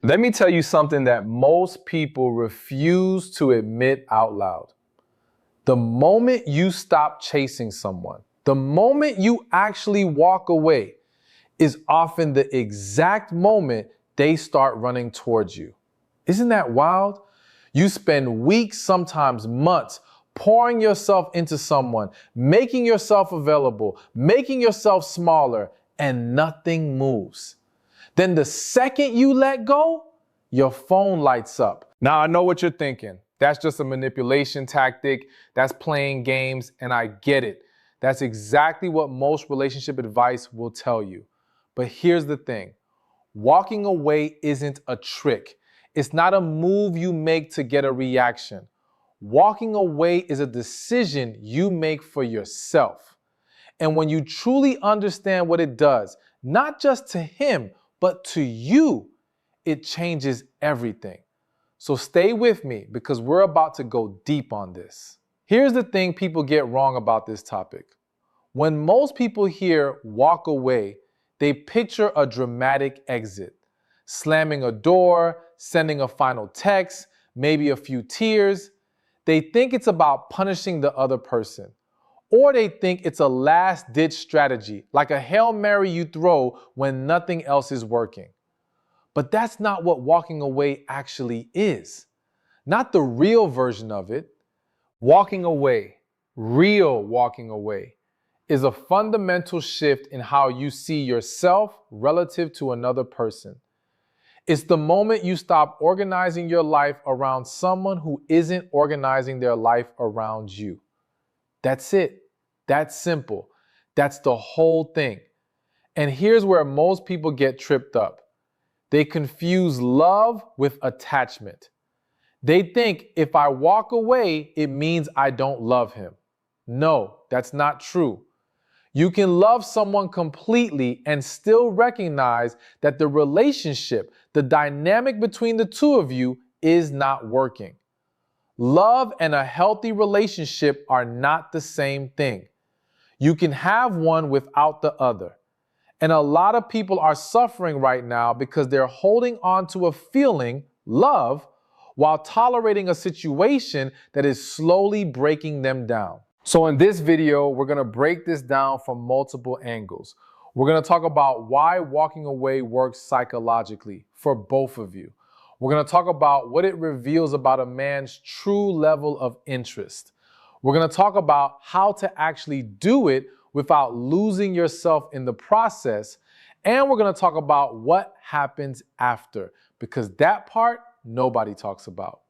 Let me tell you something that most people refuse to admit out loud. The moment you stop chasing someone, the moment you actually walk away, is often the exact moment they start running towards you. Isn't that wild? You spend weeks, sometimes months, pouring yourself into someone, making yourself available, making yourself smaller, and nothing moves. Then the second you let go, your phone lights up. Now I know what you're thinking. That's just a manipulation tactic. That's playing games, and I get it. That's exactly what most relationship advice will tell you. But here's the thing. Walking away isn't a trick. It's not a move you make to get a reaction. Walking away is a decision you make for yourself. And when you truly understand what it does, not just to him, but to you, it changes everything. So stay with me because we're about to go deep on this. Here's the thing people get wrong about this topic. When most people hear walk away, they picture a dramatic exit, slamming a door, sending a final text, maybe a few tears. They think it's about punishing the other person. Or they think it's a last-ditch strategy, like a Hail Mary you throw when nothing else is working. But that's not what walking away actually is. Not the real version of it. Walking away, real walking away, is a fundamental shift in how you see yourself relative to another person. It's the moment you stop organizing your life around someone who isn't organizing their life around you. That's it. That's simple. That's the whole thing. And here's where most people get tripped up. They confuse love with attachment. They think if I walk away, it means I don't love him. No, that's not true. You can love someone completely and still recognize that the relationship, the dynamic between the two of you is not working. Love and a healthy relationship are not the same thing. You can have one without the other. And a lot of people are suffering right now because they're holding on to a feeling, love, while tolerating a situation that is slowly breaking them down. So in this video, we're gonna break this down from multiple angles. We're gonna talk about why walking away works psychologically for both of you. We're gonna talk about what it reveals about a man's true level of interest. We're gonna talk about how to actually do it without losing yourself in the process. And we're gonna talk about what happens after, because that part nobody talks about.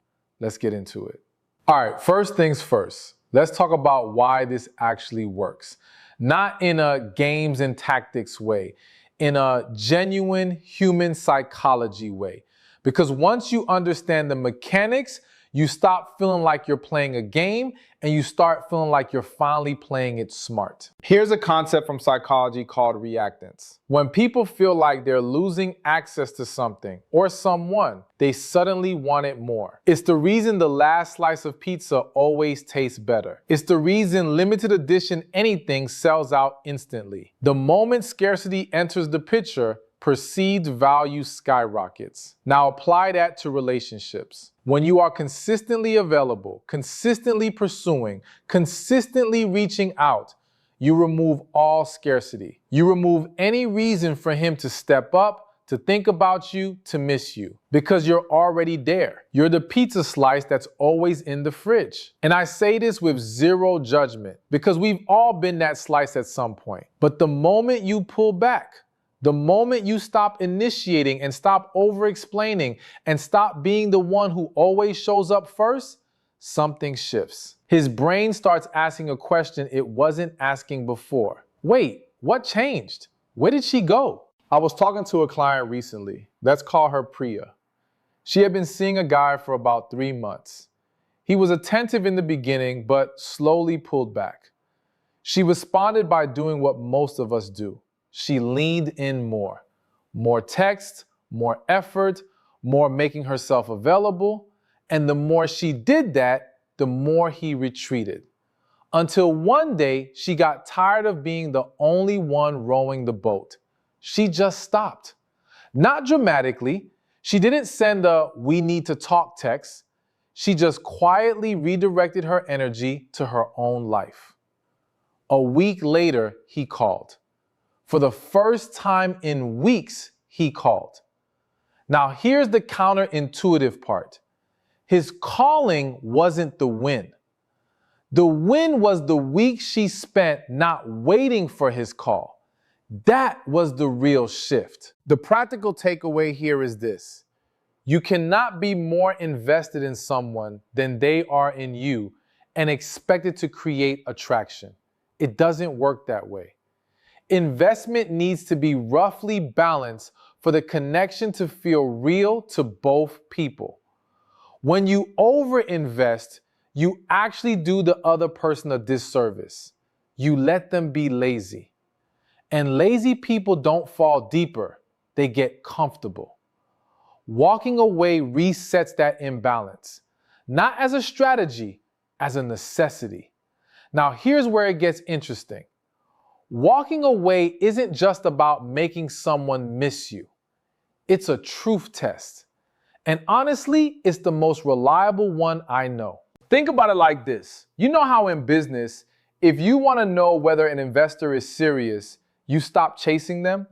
Let's get into it. All right, first things first. Let's talk about why this actually works. Not in a games and tactics way, in a genuine human psychology way. Because once you understand the mechanics, you stop feeling like you're playing a game and you start feeling like you're finally playing it smart. Here's a concept from psychology called reactance. When people feel like they're losing access to something or someone, they suddenly want it more. It's the reason the last slice of pizza always tastes better. It's the reason limited edition anything sells out instantly. The moment scarcity enters the picture, perceived value skyrockets. Now apply that to relationships. When you are consistently available, consistently pursuing, consistently reaching out, you remove all scarcity. You remove any reason for him to step up, to think about you, to miss you, because you're already there. You're the pizza slice that's always in the fridge. And I say this with zero judgment, because we've all been that slice at some point. But the moment you pull back, the moment you stop initiating and stop over-explaining and stop being the one who always shows up first, something shifts. His brain starts asking a question it wasn't asking before. Wait, what changed? Where did she go? I was talking to a client recently. Let's call her Priya. She had been seeing a guy for about 3 months. He was attentive in the beginning, but slowly pulled back. She responded by doing what most of us do. She leaned in more. More text, more effort, more making herself available. And the more she did that, the more he retreated. Until one day, she got tired of being the only one rowing the boat. She just stopped. Not dramatically. She didn't send a "we need to talk" text. She just quietly redirected her energy to her own life. A week later, he called. For the first time in weeks, he called. Now, here's the counterintuitive part. His calling wasn't the win. The win was the week she spent not waiting for his call. That was the real shift. The practical takeaway here is this. You cannot be more invested in someone than they are in you and expect it to create attraction. It doesn't work that way. Investment needs to be roughly balanced for the connection to feel real to both people. When you overinvest, you actually do the other person a disservice. You let them be lazy. And lazy people don't fall deeper, they get comfortable. Walking away resets that imbalance, not as a strategy, as a necessity. Now, here's where it gets interesting. Walking away isn't just about making someone miss you. It's a truth test. And honestly, it's the most reliable one I know. Think about it like this. You know how in business, if you want to know whether an investor is serious, you stop chasing them?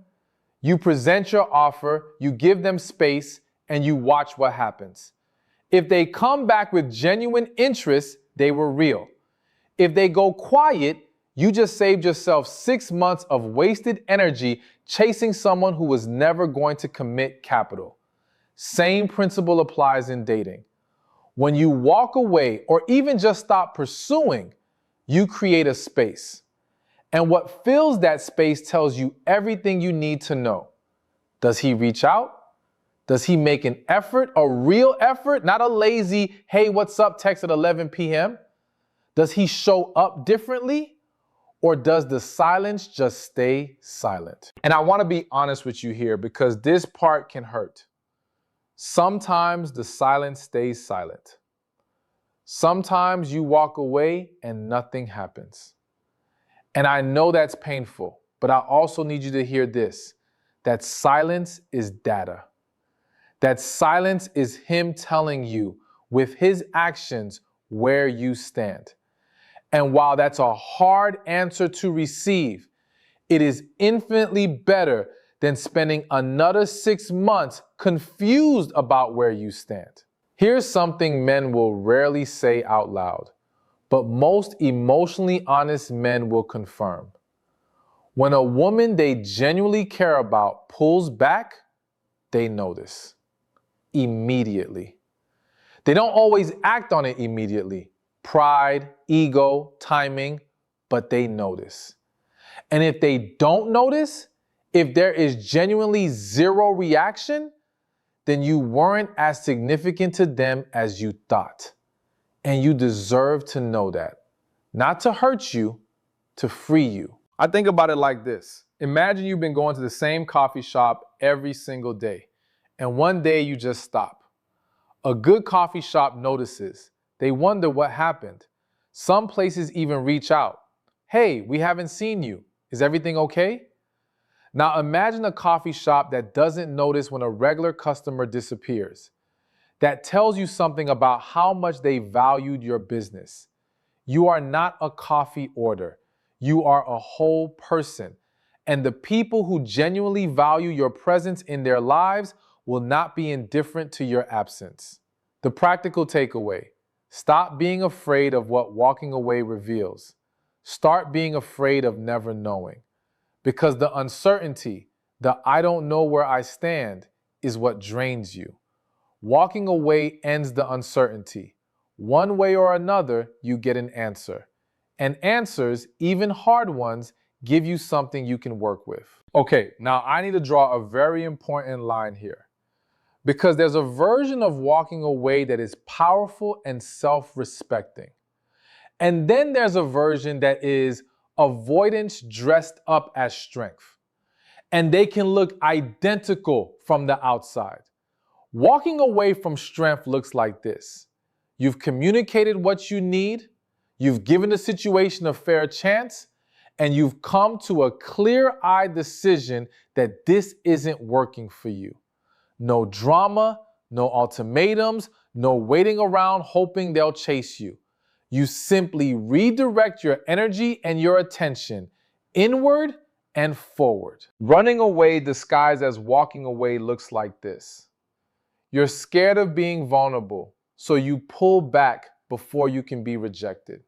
You present your offer, you give them space, and you watch what happens. If they come back with genuine interest, they were real. If they go quiet, you just saved yourself 6 months of wasted energy chasing someone who was never going to commit capital. Same principle applies in dating. When you walk away or even just stop pursuing, you create a space. And what fills that space tells you everything you need to know. Does he reach out? Does he make an effort, a real effort, not a lazy, hey, what's up, text at 11 p.m.? Does he show up differently? Or does the silence just stay silent? And I want to be honest with you here because this part can hurt. Sometimes the silence stays silent. Sometimes you walk away and nothing happens. And I know that's painful, but I also need you to hear this, that silence is data. That silence is him telling you with his actions where you stand. And while that's a hard answer to receive, it is infinitely better than spending another 6 months confused about where you stand. Here's something men will rarely say out loud, but most emotionally honest men will confirm. When a woman they genuinely care about pulls back, they notice immediately. They don't always act on it immediately. Pride, ego, timing, but they notice. And if they don't notice, if there is genuinely zero reaction, then you weren't as significant to them as you thought. And you deserve to know that. Not to hurt you, to free you. I think about it like this. Imagine you've been going to the same coffee shop every single day, and one day you just stop. A good coffee shop notices. They wonder what happened. Some places even reach out. Hey, we haven't seen you. Is everything okay? Now imagine a coffee shop that doesn't notice when a regular customer disappears. That tells you something about how much they valued your business. You are not a coffee order. You are a whole person. And the people who genuinely value your presence in their lives will not be indifferent to your absence. The practical takeaway: stop being afraid of what walking away reveals. Start being afraid of never knowing. Because the uncertainty, the I don't know where I stand, is what drains you. Walking away ends the uncertainty. One way or another, you get an answer. And answers, even hard ones, give you something you can work with. Okay, now I need to draw a very important line here. Because there's a version of walking away that is powerful and self-respecting. And then there's a version that is avoidance dressed up as strength. And they can look identical from the outside. Walking away from strength looks like this. You've communicated what you need, you've given the situation a fair chance, and you've come to a clear-eyed decision that this isn't working for you. No drama, no ultimatums, no waiting around hoping they'll chase you. You simply redirect your energy and your attention inward and forward. Running away disguised as walking away looks like this. You're scared of being vulnerable, so you pull back before you can be rejected.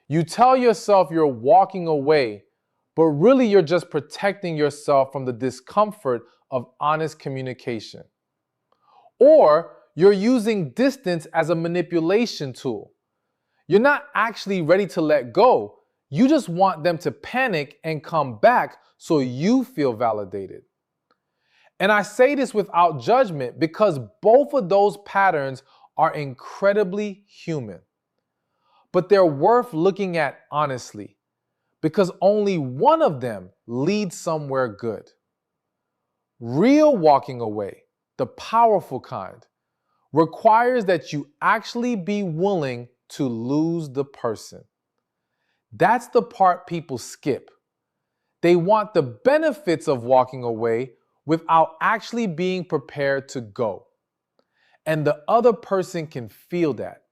You tell yourself you're walking away, but really you're just protecting yourself from the discomfort of honest communication. Or you're using distance as a manipulation tool. You're not actually ready to let go. You just want them to panic and come back so you feel validated. And I say this without judgment because both of those patterns are incredibly human. But they're worth looking at honestly because only one of them leads somewhere good. Real walking away, the powerful kind, requires that you actually be willing to lose the person. That's the part people skip. They want the benefits of walking away without actually being prepared to go. And the other person can feel that.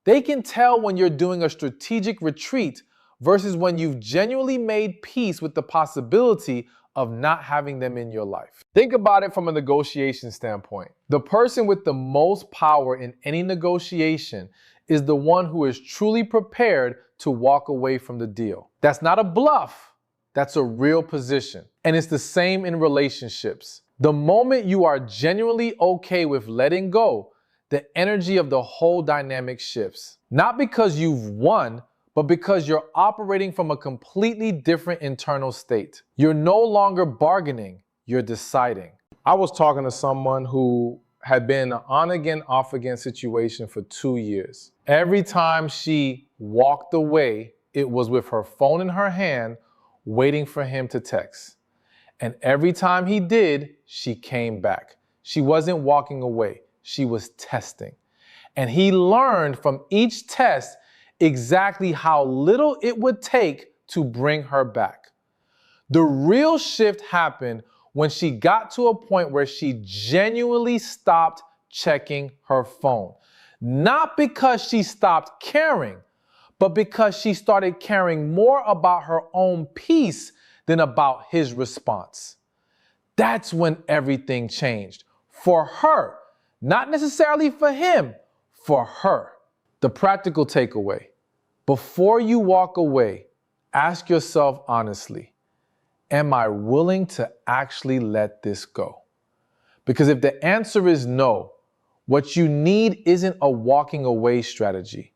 They can tell when you're doing a strategic retreat versus when you've genuinely made peace with the possibility of not having them in your life. Think about it from a negotiation standpoint. The person with the most power in any negotiation is the one who is truly prepared to walk away from the deal. That's not a bluff. That's a real position. And it's the same in relationships. The moment you are genuinely okay with letting go, the energy of the whole dynamic shifts. Not because you've won, but because you're operating from a completely different internal state. You're no longer bargaining, you're deciding. I was talking to someone who had been in an on-again, off-again situation for 2 years. Every time she walked away, it was with her phone in her hand, waiting for him to text. And every time he did, she came back. She wasn't walking away, she was testing. And he learned from each test exactly how little it would take to bring her back. The real shift happened when she got to a point where she genuinely stopped checking her phone. Not because she stopped caring, but because she started caring more about her own peace than about his response. That's when everything changed. For her, not necessarily for him, for her. The practical takeaway. Before you walk away, ask yourself honestly, am I willing to actually let this go? Because if the answer is no, what you need isn't a walking away strategy.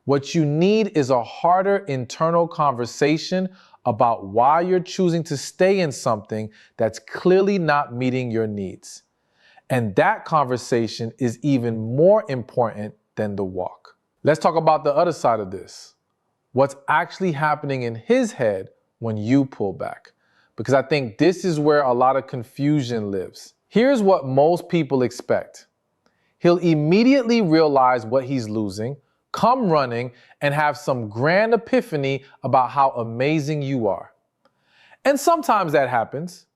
What you need is a harder internal conversation about why you're choosing to stay in something that's clearly not meeting your needs. And that conversation is even more important than the walk. Let's talk about the other side of this. What's actually happening in his head when you pull back? Because I think this is where a lot of confusion lives. Here's what most people expect. He'll immediately realize what he's losing, come running, and have some grand epiphany about how amazing you are. And sometimes that happens,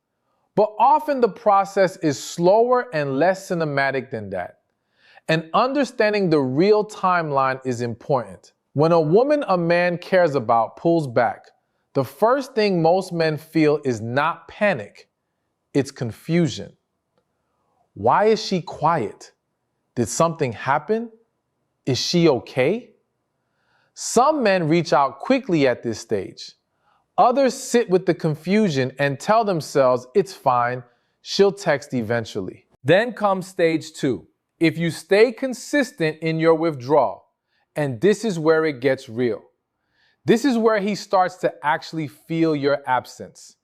but often the process is slower and less cinematic than that. And understanding the real timeline is important. When a woman a man cares about pulls back, the first thing most men feel is not panic, it's confusion. Why is she quiet? Did something happen? Is she okay? Some men reach out quickly at this stage. Others sit with the confusion and tell themselves it's fine, she'll text eventually. Then comes stage 2. If you stay consistent in your withdrawal, and this is where it gets real. This is where he starts to actually feel your absence.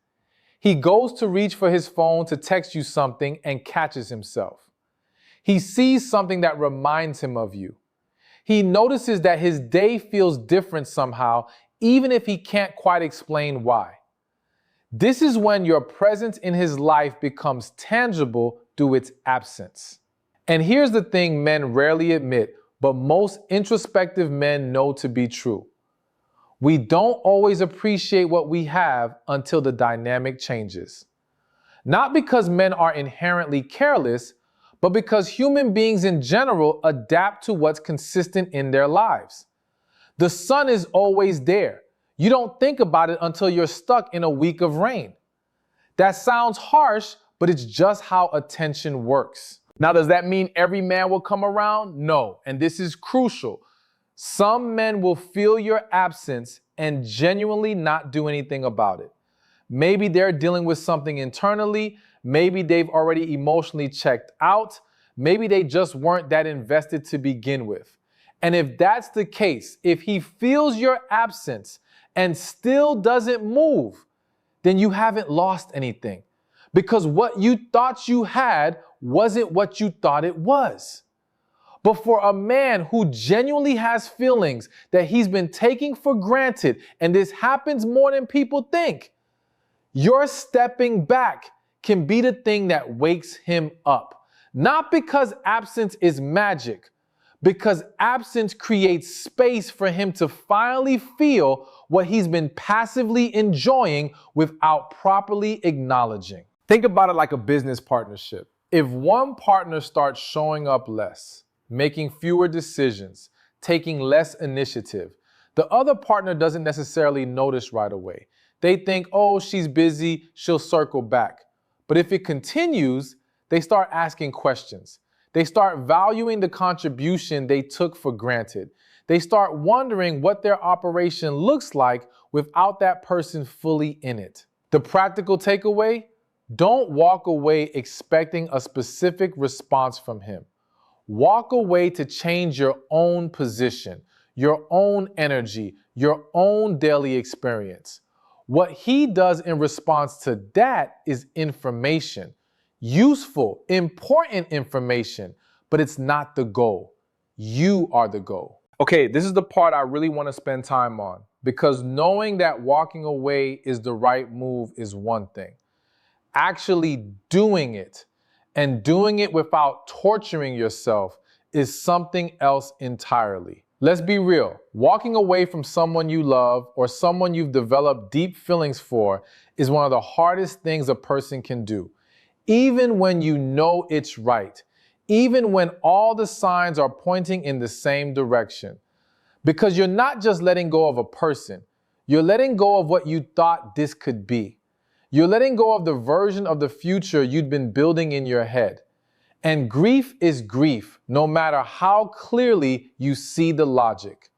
He goes to reach for his phone to text you something and catches himself. He sees something that reminds him of you. He notices that his day feels different somehow, even if he can't quite explain why. This is when your presence in his life becomes tangible through its absence. And here's the thing men rarely admit, but most introspective men know to be true. We don't always appreciate what we have until the dynamic changes. Not because men are inherently careless, but because human beings in general adapt to what's consistent in their lives. The sun is always there. You don't think about it until you're stuck in a week of rain. That sounds harsh, but it's just how attention works. Now, does that mean every man will come around? No, and this is crucial. Some men will feel your absence and genuinely not do anything about it. Maybe they're dealing with something internally. Maybe they've already emotionally checked out. Maybe they just weren't that invested to begin with. And if that's the case, if he feels your absence and still doesn't move, then you haven't lost anything. Because what you thought you had wasn't what you thought it was. But for a man who genuinely has feelings that he's been taking for granted, and this happens more than people think, your stepping back can be the thing that wakes him up. Not because absence is magic, because absence creates space for him to finally feel what he's been passively enjoying without properly acknowledging. Think about it like a business partnership. If one partner starts showing up less, making fewer decisions, taking less initiative, the other partner doesn't necessarily notice right away. They think, oh, she's busy, she'll circle back. But if it continues, they start asking questions. They start valuing the contribution they took for granted. They start wondering what their operation looks like without that person fully in it. The practical takeaway? Don't walk away expecting a specific response from him. Walk away to change your own position, your own energy, your own daily experience. What he does in response to that is information, useful, important information, but it's not the goal. You are the goal. Okay, this is the part I really want to spend time on, because knowing that walking away is the right move is one thing. Actually doing it, and doing it without torturing yourself, is something else entirely. Let's be real. Walking away from someone you love or someone you've developed deep feelings for is one of the hardest things a person can do. Even when you know it's right. Even when all the signs are pointing in the same direction. Because you're not just letting go of a person. You're letting go of what you thought this could be. You're letting go of the version of the future you'd been building in your head. And grief is grief, no matter how clearly you see the logic.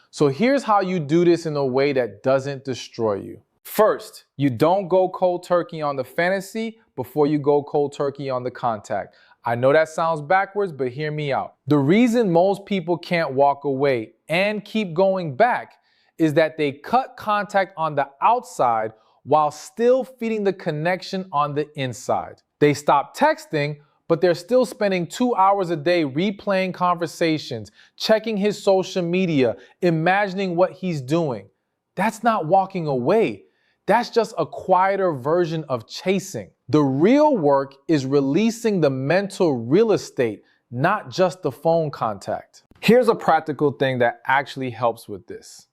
So here's how you do this in a way that doesn't destroy you. First, you don't go cold turkey on the fantasy before you go cold turkey on the contact. I know that sounds backwards, but hear me out. The reason most people can't walk away and keep going back is that they cut contact on the outside while still feeding the connection on the inside. They stop texting, but they're still spending 2 hours a day replaying conversations, checking his social media, imagining what he's doing. That's not walking away. That's just a quieter version of chasing. The real work is releasing the mental real estate, not just the phone contact. Here's a practical thing that actually helps with this.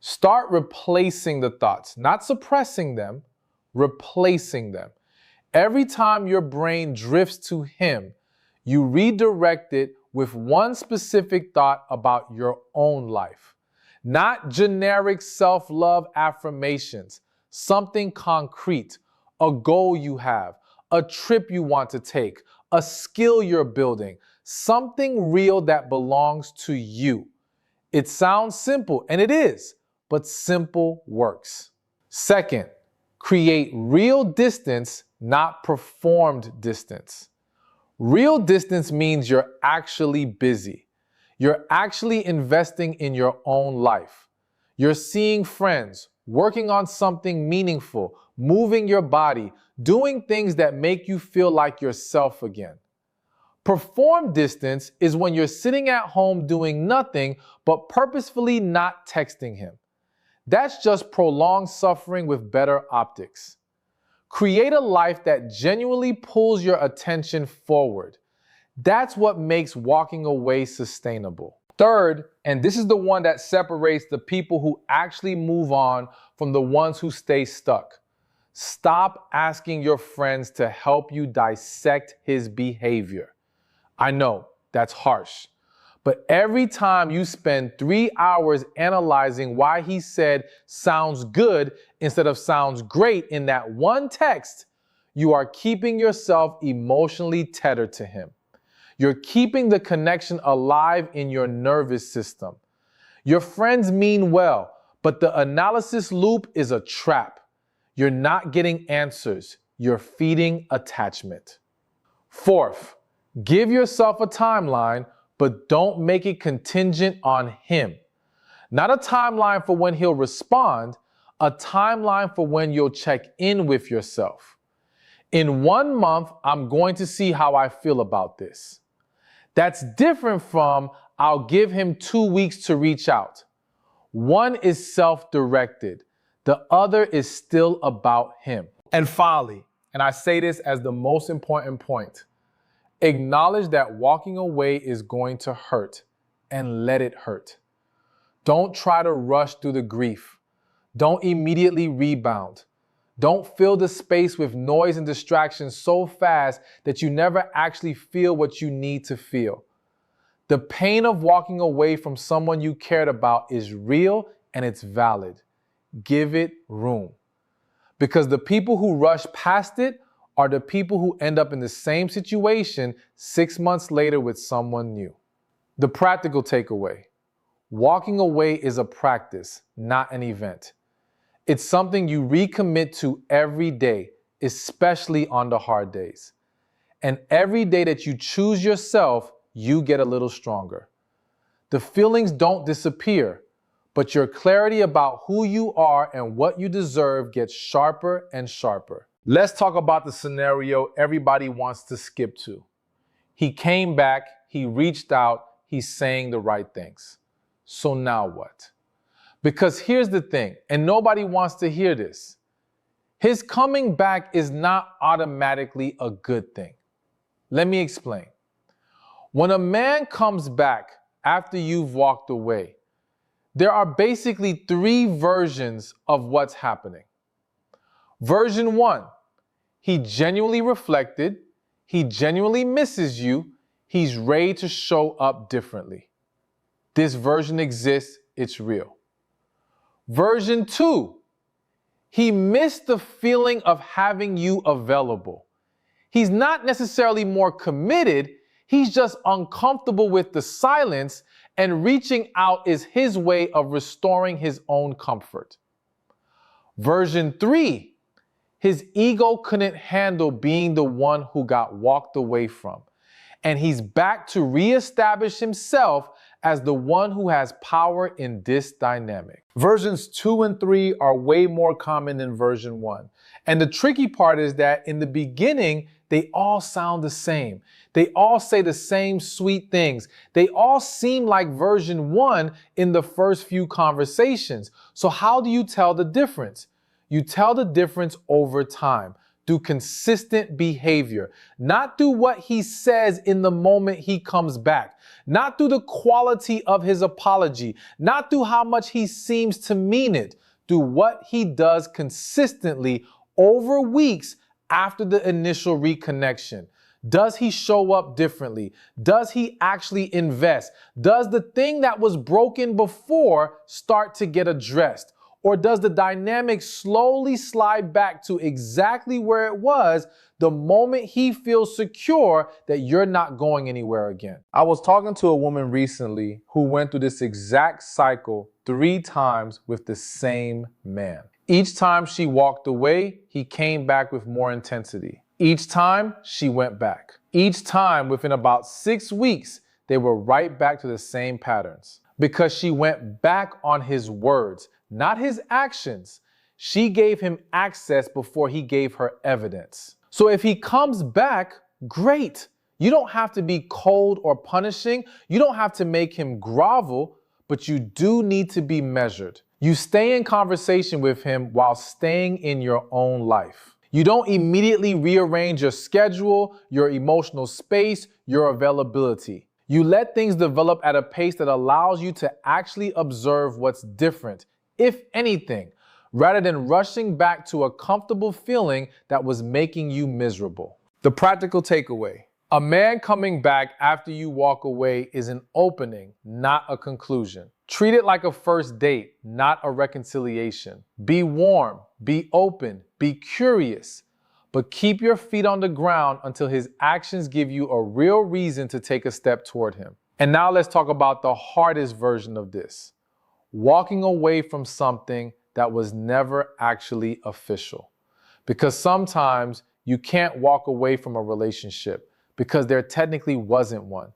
Start replacing the thoughts, not suppressing them, replacing them. Every time your brain drifts to him, you redirect it with one specific thought about your own life. Not generic self-love affirmations, something concrete, a goal you have, a trip you want to take, a skill you're building, something real that belongs to you. It sounds simple, and it is, but simple works. Second, create real distance, not performed distance. Real distance means you're actually busy. You're actually investing in your own life. You're seeing friends, working on something meaningful, moving your body, doing things that make you feel like yourself again. Performed distance is when you're sitting at home doing nothing but purposefully not texting him. That's just prolonged suffering with better optics. Create a life that genuinely pulls your attention forward. That's what makes walking away sustainable. Third, and this is the one that separates the people who actually move on from the ones who stay stuck. Stop asking your friends to help you dissect his behavior. I know, that's harsh. But every time you spend 3 hours analyzing why he said sounds good instead of sounds great in that one text, you are keeping yourself emotionally tethered to him. You're keeping the connection alive in your nervous system. Your friends mean well, but the analysis loop is a trap. You're not getting answers. You're feeding attachment. Fourth, give yourself a timeline, but don't make it contingent on him. Not a timeline for when he'll respond, a timeline for when you'll check in with yourself. In 1 month, I'm going to see how I feel about this. That's different from, I'll give him 2 weeks to reach out. One is self-directed. The other is still about him. And finally, and I say this as the most important point, acknowledge that walking away is going to hurt and let it hurt. Don't try to rush through the grief. Don't immediately rebound. Don't fill the space with noise and distraction so fast that you never actually feel what you need to feel. The pain of walking away from someone you cared about is real and it's valid. Give it room. Because the people who rush past it are the people who end up in the same situation 6 months later with someone new. The practical takeaway: walking away is a practice, not an event. It's something you recommit to every day, especially on the hard days. And every day that you choose yourself, you get a little stronger. The feelings don't disappear, but your clarity about who you are and what you deserve gets sharper and sharper. Let's talk about the scenario everybody wants to skip to. He came back, he reached out, he's saying the right things. So now what? Because here's the thing, and nobody wants to hear this. His coming back is not automatically a good thing. Let me explain. When a man comes back after you've walked away, there are basically 3 versions of what's happening. Version 1, he genuinely reflected, he genuinely misses you, he's ready to show up differently. This version exists, it's real. Version 2, he missed the feeling of having you available. He's not necessarily more committed, he's just uncomfortable with the silence, and reaching out is his way of restoring his own comfort. Version 3, his ego couldn't handle being the one who got walked away from, and he's back to reestablish himself as the one who has power in this dynamic. Versions 2 and 3 are way more common than version 1. And the tricky part is that in the beginning, they all sound the same. They all say the same sweet things. They all seem like version 1 in the first few conversations. So how do you tell the difference? You tell the difference over time, through consistent behavior, not through what he says in the moment he comes back, not through the quality of his apology, not through how much he seems to mean it, through what he does consistently over weeks after the initial reconnection. Does he show up differently? Does he actually invest? Does the thing that was broken before start to get addressed? Or does the dynamic slowly slide back to exactly where it was the moment he feels secure that you're not going anywhere again? I was talking to a woman recently who went through this exact cycle 3 times with the same man. Each time she walked away, he came back with more intensity. Each time, she went back. Each time, within about 6 weeks, they were right back to the same patterns. Because she went back on his words, not his actions. She gave him access before he gave her evidence. So if he comes back, great. You don't have to be cold or punishing. You don't have to make him grovel, but you do need to be measured. You stay in conversation with him while staying in your own life. You don't immediately rearrange your schedule, your emotional space, your availability. You let things develop at a pace that allows you to actually observe what's different, if anything, rather than rushing back to a comfortable feeling that was making you miserable. The practical takeaway: a man coming back after you walk away is an opening, not a conclusion. Treat it like a first date, not a reconciliation. Be warm, be open, be curious, but keep your feet on the ground until his actions give you a real reason to take a step toward him. And now let's talk about the hardest version of this: walking away from something that was never actually official. Because sometimes you can't walk away from a relationship because there technically wasn't one.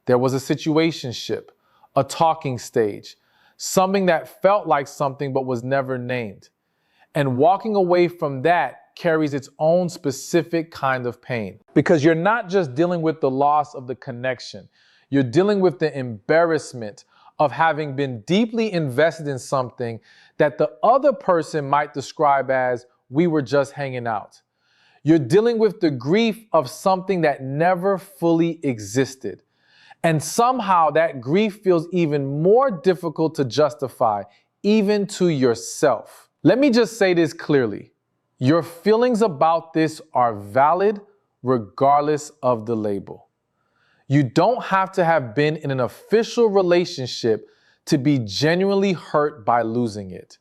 There was a situationship, a talking stage, something that felt like something but was never named. And walking away from that carries its own specific kind of pain. Because you're not just dealing with the loss of the connection, you're dealing with the embarrassment of having been deeply invested in something that the other person might describe as, "we were just hanging out." You're dealing with the grief of something that never fully existed. And somehow that grief feels even more difficult to justify, even to yourself. Let me just say this clearly: your feelings about this are valid regardless of the label. You don't have to have been in an official relationship to be genuinely hurt by losing it.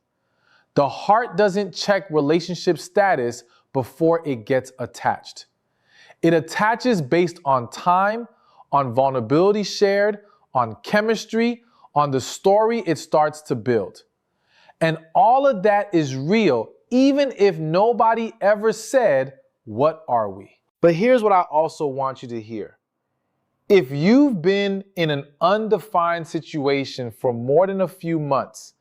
The heart doesn't check relationship status before it gets attached. It attaches based on time, on vulnerability shared, on chemistry, on the story it starts to build. And all of that is real, even if nobody ever said, "What are we?" But here's what I also want you to hear. If you've been in an undefined situation for more than a few months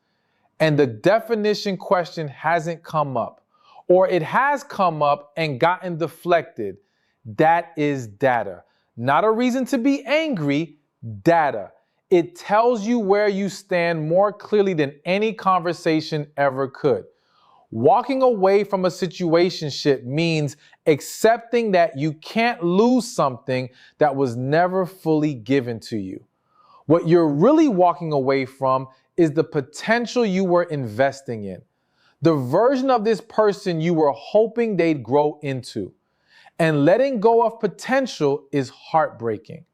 and the definition question hasn't come up, or it has come up and gotten deflected, that is data. Not a reason to be angry, data. It tells you where you stand more clearly than any conversation ever could. Walking away from a situationship means accepting that you can't lose something that was never fully given to you. What you're really walking away from is the potential you were investing in, the version of this person you were hoping they'd grow into. And letting go of potential is heartbreaking.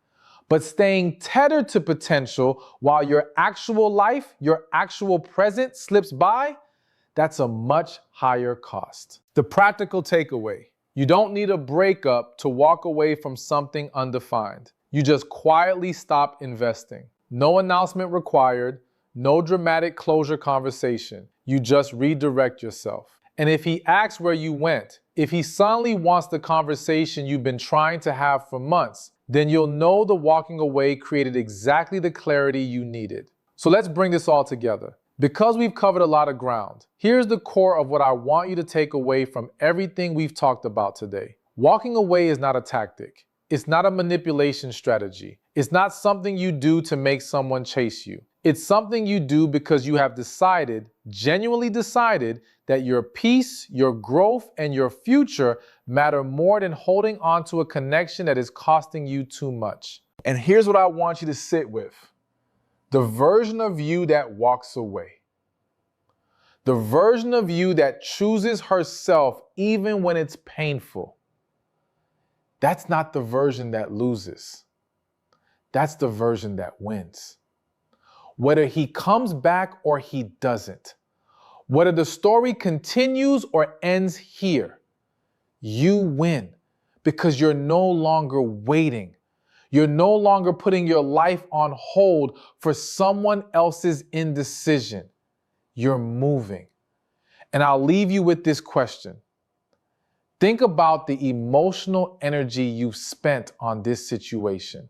But staying tethered to potential while your actual life, your actual present slips by, that's a much higher cost. The practical takeaway: you don't need a breakup to walk away from something undefined. You just quietly stop investing. No announcement required, no dramatic closure conversation. You just redirect yourself. And if he asks where you went, if he suddenly wants the conversation you've been trying to have for months, then you'll know the walking away created exactly the clarity you needed. So let's bring this all together. Because we've covered a lot of ground, here's the core of what I want you to take away from everything we've talked about today. Walking away is not a tactic. It's not a manipulation strategy. It's not something you do to make someone chase you. It's something you do because you have decided, genuinely decided, that your peace, your growth, and your future matter more than holding on to a connection that is costing you too much. And here's what I want you to sit with: the version of you that walks away. The version of you that chooses herself even when it's painful. That's not the version that loses. That's the version that wins. Whether he comes back or he doesn't, whether the story continues or ends here, you win because you're no longer waiting. You're no longer putting your life on hold for someone else's indecision. You're moving. And I'll leave you with this question. Think about the emotional energy you've spent on this situation.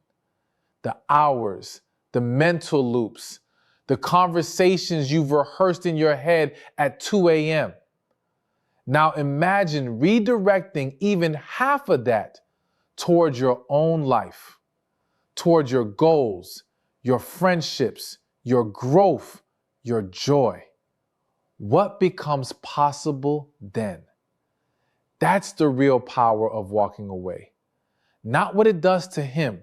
The hours, the mental loops, the conversations you've rehearsed in your head at 2 a.m. Now imagine redirecting even half of that towards your own life, towards your goals, your friendships, your growth, your joy. What becomes possible then? That's the real power of walking away. Not what it does to him,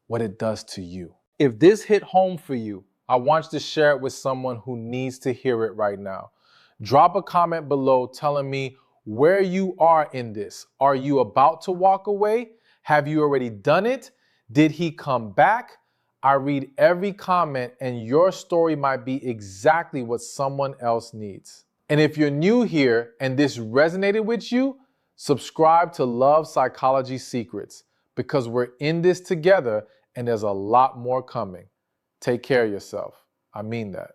what it does to you. If this hit home for you, I want you to share it with someone who needs to hear it right now. Drop a comment below telling me where you are in this. Are you about to walk away? Have you already done it? Did he come back? I read every comment, and your story might be exactly what someone else needs. And if you're new here and this resonated with you, subscribe to Love Psychology Secrets, because we're in this together and there's a lot more coming. Take care of yourself. I mean that.